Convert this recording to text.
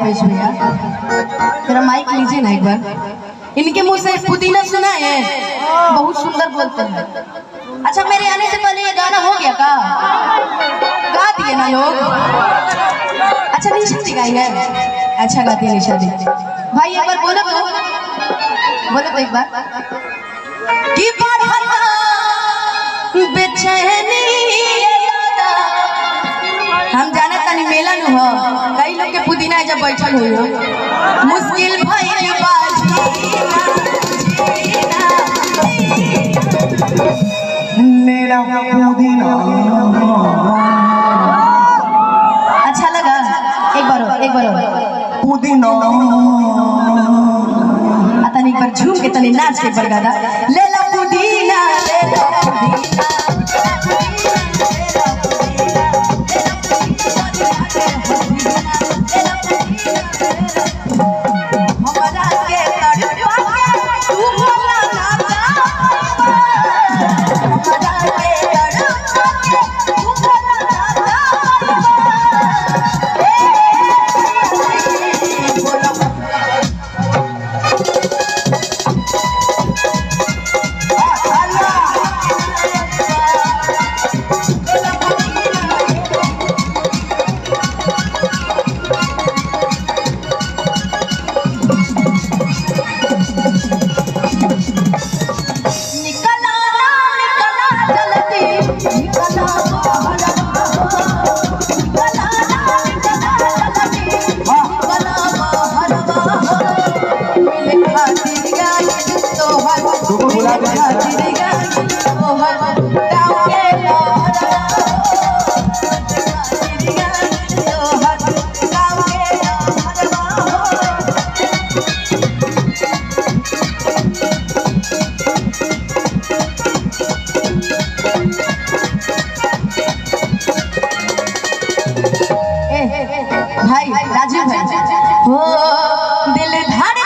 रमेश भैया, जरा माइक लीजिए ना एक बार। इनके मुंह से पुदीना सुना है, बहुत सुंदर बोलते हैं। अच्छा, मेरे आने से पहले ये गाना हो गया का? गा दिए ना लोग? अच्छा, निशा दी गाएंगे? अच्छा गाती है निशा दी। भाई एक बार बोलो तो एक बार कि बेचैनी हम जाना तानी मेला नु हो, कई लोग के पुदीना जब बैठल हुई हो मुश्किल भइल मेरा पुदीना। अच्छा लगा? एक बार पुदीना तनी एक बार झूम के तनी नाच के बरगादा ले ला पुदीना, ले ला पुदीना। भाई राजू भाई हो दिल पुदीना।